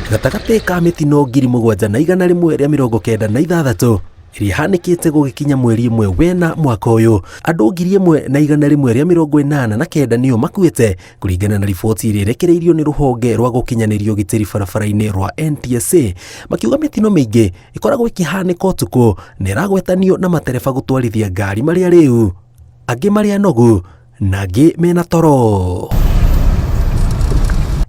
Gatagati ka mitino 7,196 iria hanikite gugikinya mweri 1 wena mwaka uyu, andu 1,189 nio makuite kuringana na riboti iria irekereirio ni ruhonge rwa gukinyanirio gitiri barabara-ini rwa NTSA, makiuga mitino mingi ikoragwo ikihanika utuku na iragwetanio na matereba gutwarithia ngari maria riu, angi maria nogu na angi mena toro.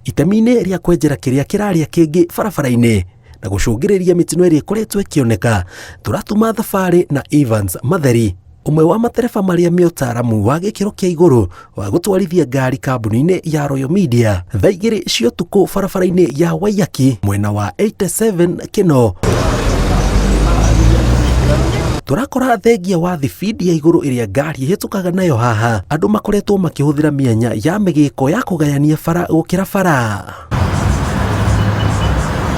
Itemine ria kwenjera kiria kiraria kingi barabara-ini na gucungiriria mitino iri ikoretwo ikioneka, turatuma thabari na Evans Matheri, umwe wa matereba maria miotaramu wa gikiro kia iguru wa gutwarithia ngari kambuni-ini ya Royal Media, thaa 2 cia utuku barabara-ini ya Waiyaki mwena wa 87 Kino. Turakora thengia wa thibidi ya iguru iria ngari hitukaga nayo haha, andu makoretwo makihuthira mianya ya migiko ya kugayania bara gukira bara.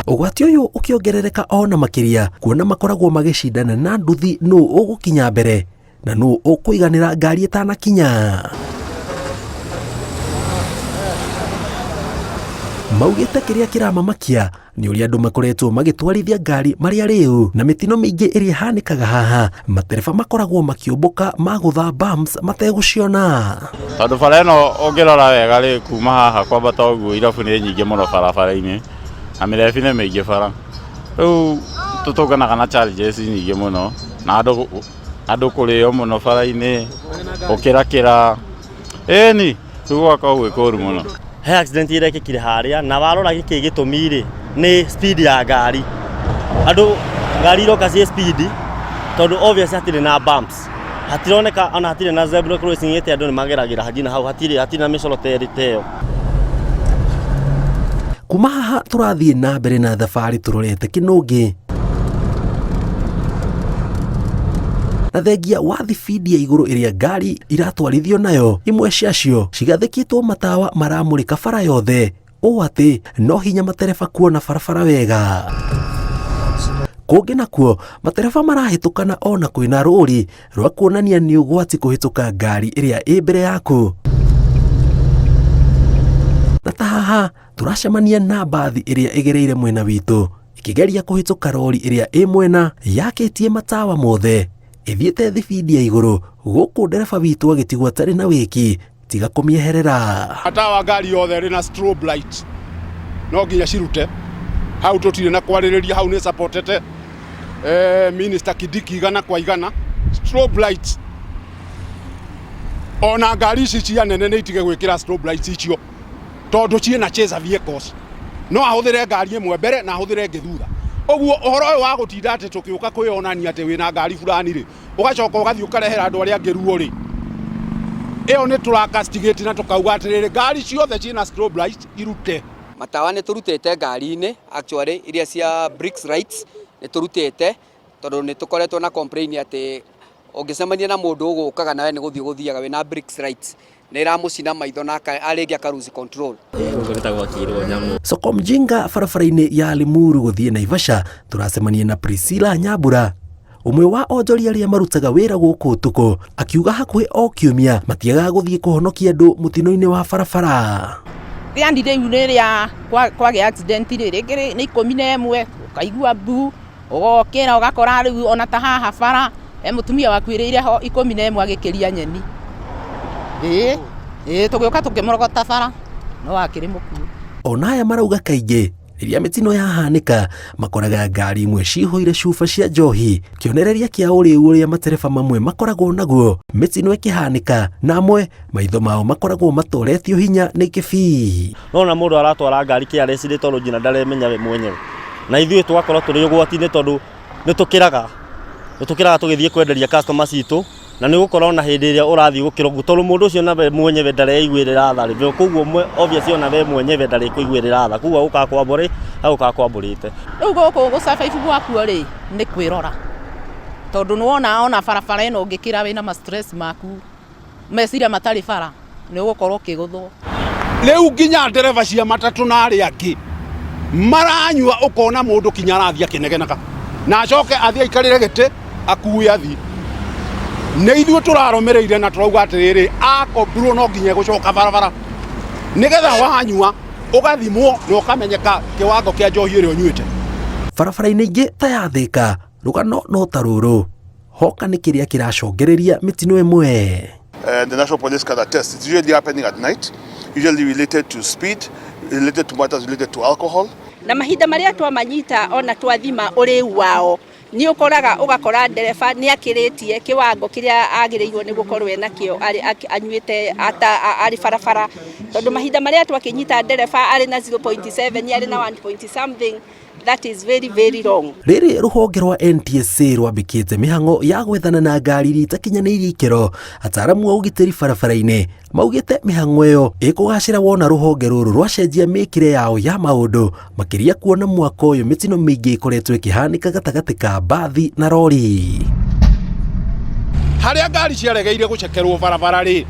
Ugwati uyu ukiongerereka ona makiria, kuona makoragwo magicindana na nduthi no ugukinya mbere na no ukuiganira ngari itanakinya. Maugite kiria kiramamakia ni uria andu makoretwo magitwarithia ngari maria riu, na mitino mingi iria hanikaga haha matereba makoragwo makiumbuka magutha bumps mateguciona. Tondu bara ino ungirora wega ri kuma haha kwambata uguo irabu ni nyingi muno barabara-ini na mirebi ni mingi bara. Riu tutunganaga na challenges nyingi muno na andu kurio muno bara-ini ukirakira ni tugwaka gwikuru muno. He accident irekekire haria na warora giki gitumire ni speed ya ngari, andu ngari iroka cie speed tondu obviously hatire na bumps, hatironeka ona hatire na zebra crossing ite andu ni mageragira hajina hau hatire na micoro teo. Kuma haha turathie na mbere na thabari turorete Kinungi, na thengia wa thibidi ya iguru iria ngari iratwarithio nayo, imwe ciacio cigathikitwo matawa maramurika bara yothe, o ati no hinya matereba kuona barabara wega. Kungi nakuo matereba marahitukana ona kwina ruri rwa kuonania ni ugwati kuhituka ngari iria i mbere yaku. Na tahaha turacemania na bathi iria igereire mwena witu ikigeria kuhituka rori iria i mwena yakitie matawa mothe, ithiete thibidi ya iguru, guku ndereba witu agitigwo atari na wiki tiga kumieherera. Matawa ngari yothe rina strobe light no nginya cirute hau, tutire na kwaririria hau ni supportete Minister Kidiki igana kwa igana strobe light, ona ngari ici cia nene ni itige gwikira strobe lights icio tondu ciena chase vehicles, no ahuthire ngari imwe mbere na ahuthire ngi thutha. Oguo uhoro uyu wa gutinda ati tukiuka kwionania ati wina ngari fulani ri ugacoka ugathii ukarehera andu aria ngiruo ri, iyo ni turakastigate na tukauga atiriri ngari ciothe ciena strobe lights irute. Matawa ni turutete ngari-ini actually iria cia bricks lights ni turutete tondu ni tukoretwo na complain ati ungicemania na mundu ugukaga nawe ni guthiaga wina bricks lights ni iramucina maitho na aringi akaruzi control. Soko Mjinga barabara-ini ya Limuru guthie Naivasha turacemania na Priscilla Nyambura, umwe wa onjoria aria marutaga wira guku utuku, akiuga hakuhi o kiumia matiaga guthie kuhonokia andu mutino-ini wa barabara. Riandi riu ni ria kwage accident riri ni 11 ukaigua bu ugokira ugakora riu ona ta haha bara mutumia wakwiriire ho 11 agikiria nyeni tugiuka tukimorogota bara no akiri mukuo. Ona aya marauga kaingi iria mitino yahanika makoraga ngari imwe cihoire cuba cia njohi, kionereria kia uriu uria matereba mamwe makoragwo naguo mitino ikihanika, na amwe maitho mao makoragwo matoretio hinya ni kibii. Nona mundu aratwara ngari kia reside tondu jina ndaremenya we mwenyewe, na ithuĩ twakorwo turi ugwati-ini tondu nitukiraga tugithie kwenderia customer citu, na ni gukorwo na hindi iria urathii gukirogu tondu mundu ucio nawe mwenyewe ndareiguirira tha ri, koguo obviously ona we mwenyewe ndarekuiguirira tha, koguo ukakwamburi au ukakwamburite. Riu guku gusurvive gwaku ri ni kwirora tondu nuwona ona barabara ino ungikira wina ma stress maku meciria matari bara ni ugukorwo ukiguthwo. Riu nginya ndereba cia matatu na aria angi maranyua ukona mundu kinya arathia kinegenaga na acoke athia ikarire giti akue athii. Nĩ ithuĩ tũraromereire na tũrauga atĩrĩrĩ akombirwo no nginya gũcoka barabara, nĩgetha wanyua ugathimwo na ukamenyeka kiwango kia njohi ĩrĩa ũnyuĩte. Barabara-inĩ ingĩ ta ya Thika rũgano no ta rũrũ hoka nĩ kĩrĩa kĩracongereria mĩtino ĩmwe. The National Police Cadre test is usually happening at night, usually related to speed, related to matters related to alcohol. Na mahinda marĩa twamanyita ona twathima ũrĩu wao ni ugakora ndereba ni akiritie kiwango kiria agiriirwo ni gukorwo enakio anyuite ari barabara tondu mahinda maria twakinyita ndereba ari na 0.7 ari na 1 something. That is very, very wrong. Riri ruhonge rwa NTSA rwambikite mihango ya gwethana na ngari iria itakinyanĩirie ikero. Ataramu a ugitĩri barabara-inĩ maugite mihango iyo ikugacira wona ruhonge ruru rwacenjia mikire yao ya maundu makiria kuona mwaka uyu mitino mingi ikoretwo ikihanika gatagati ka bathi na rori. Haria ngari ciaregeire gucekerwo barabara ri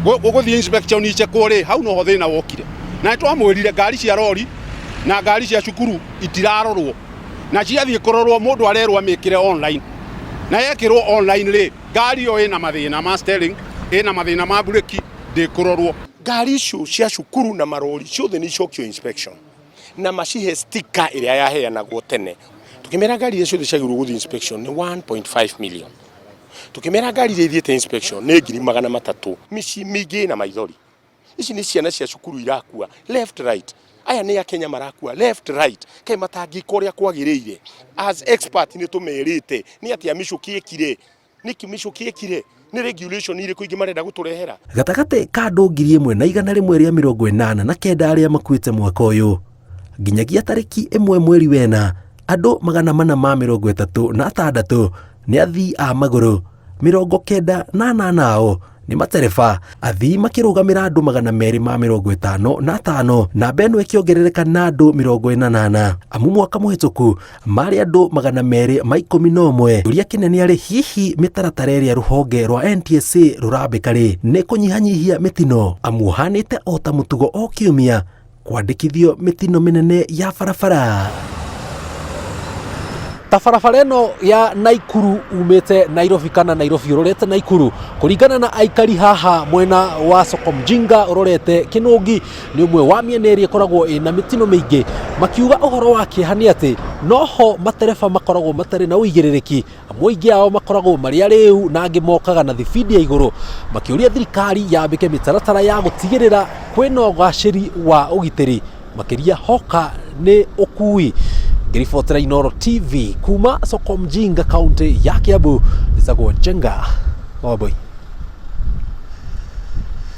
guguthie inspection ichekwo ri hau no ho thina wokire na twamwirire ngari cia rori na ngari cia cukuru itirarorwo na ciathie kurorwo mundu arerwo amikire online na yekirwo online ri ngari yo ina mathina ma steering ina mathina ma breki ndikurorwo. Ngari icio cia cukuru na marori ciothe ni icokio inspection na macihe sticker iria yaheanagwo tene. Tukimera ngari icio ciothe ciagirwo guthie inspection ni 1.5 million. Tukimera ngari iria ithiete inspection ni 300,000 mici mingi na maithori. Ici ni ciana cia cukuru irakua left right. Aya ni Akenya marakua left right kai matangiko ria kwagiriire. As expert ni tumerite ni atia micuki ekire niki micuki ekire ni regulation ire kuingi marenda guturehera gatagate ka andũ 1,189 na kenda aria makuite mwaka uyu nginyagia tariki 1 mweri wena andũ 436 ni athii a maguru 98 nao ni matereba athii makirugamira andũ 255 na beno ikiongerereka na andũ 48 amu mwaka muhituku mari andũ 211 uria kinene ari hihi mitaratara ĩrĩa ruhonge rwa NTSA rurambika ri ni kunyihanyihia mitino amu hanite ota mutugo o kiumia kwandikithio mitino minene ya barabara. Ta barabara ĩno ya Naikuru umite Nairobi kana Nairobi urorete Naikuru kuringana na aikari haha mwena wa Soko Mjinga urorete Kinungi ni umwe wa miena ĩrĩa ikoragwo ina mitino mingi makiuga uhoro wake hani ati noho matereba makoragwo matari na uigĩrĩrĩki amwe ingi ao makoragwo mari ariu na angi mokaga na thibidi ya iguru makiuria thirikari yambike mitaratara ya gutigirira kwina ugaciri wa ugitiri makiria hoka ni ukui. Ngiribotera Inooro TV kuma Soko Mjinga kaunti ya Kiambu. Nisagwo Njenga Waboi.